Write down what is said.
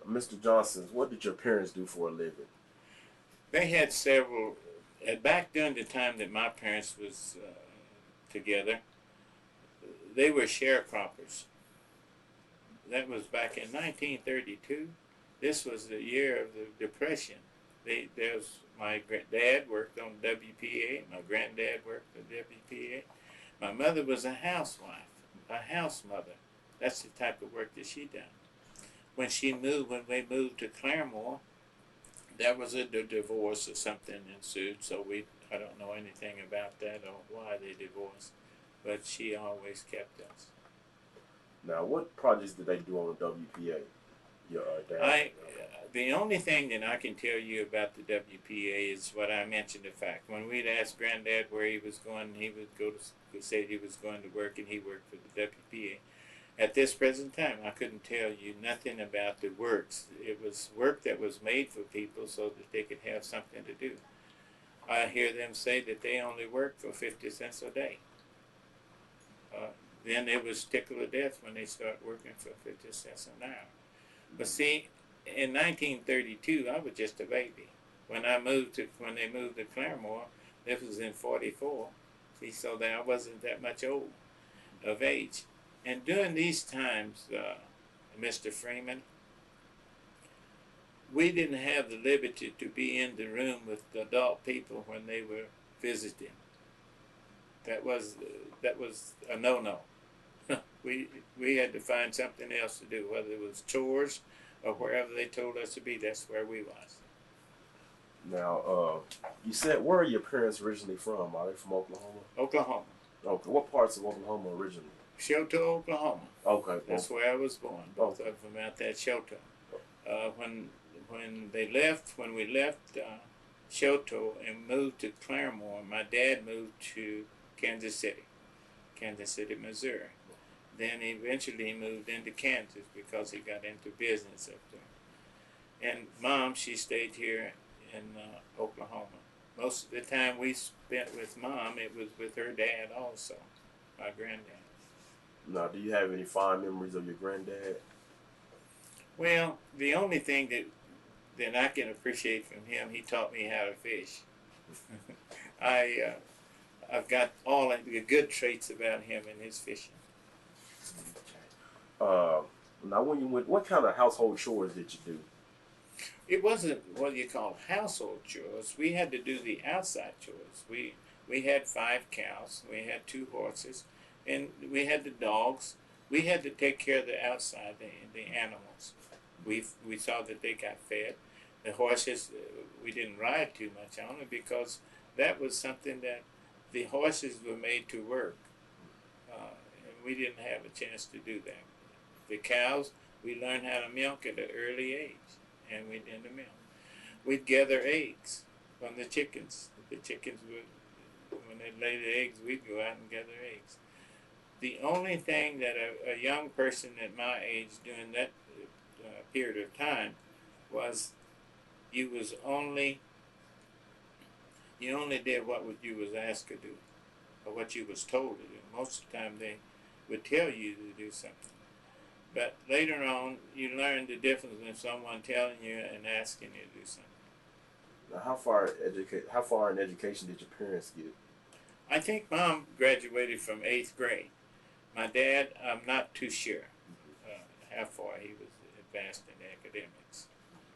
Mr. Johnson, what did your parents do for a living? They had several. Back during the time that my parents was together, they were sharecroppers. That was back in 1932. This was the year of the Depression. There's my dad worked on WPA. My granddad worked for WPA. My mother was a housewife, a house mother. That's the type of work that she done. When we moved to Claremore, there was a divorce or something ensued. So I don't know anything about that or why they divorced, but she always kept us. Now, what projects did they do on the WPA? Your dad. I the only thing that I can tell you about the WPA is what I mentioned. The fact when we'd ask Granddad where he was going, he would say he was going to work, and he worked for the WPA. At this present time, I couldn't tell you nothing about the works. It was work that was made for people so that they could have something to do. I hear them say that they only work for 50 cents a day. Uh, then it was tickle to death when they start working for 50 cents an hour. But see, in 1932, I was just a baby. When they moved to Claremore, this was in '44. See, so that I wasn't that much of age. And during these times, Mr. Freeman, we didn't have the liberty to be in the room with the adult people when they were visiting. That was a no-no. we had to find something else to do, whether it was chores or wherever they told us to be. That's where we was. Now, you said where are your parents originally from? Are they from Oklahoma? Oklahoma. Okay, what parts of Oklahoma originally? Cheateau, Oklahoma. Okay, That's where I was born. Both of them out there at Cheateau. When we left Cheateau and moved to Claremore, my dad moved to Kansas City, Missouri. Then eventually he moved into Kansas because he got into business up there. And Mom, she stayed here in Oklahoma. Most of the time we spent with Mom, it was with her dad also, my granddad. Now, do you have any fond memories of your granddad? Well, the only thing that I can appreciate from him, he taught me how to fish. I've got all of the good traits about him in his fishing. Uh, Now, when you went, what kind of household chores did you do? It wasn't what you call household chores. We had to do the outside chores. We had 5 cows, we had 2 horses, and we had the dogs. We had to take care of the outside, the animals. We saw that they got fed. The horses, we didn't ride too much on it because that was something that the horses were made to work, and we didn't have a chance to do that. The cows, we learned how to milk at an early age, and we did the milk. We'd gather eggs from the chickens. The chickens would, when they lay the eggs, we'd go out and gather eggs. The only thing that a young person at my age during that period of time was you only did what you was asked to do or what you was told to do. Most of the time they would tell you to do something. But later on, you learn the difference between someone telling you and asking you to do something. Now, how far in education did your parents get? I think Mom graduated from 8th grade. My dad, I'm not too sure how far he was advanced in academics.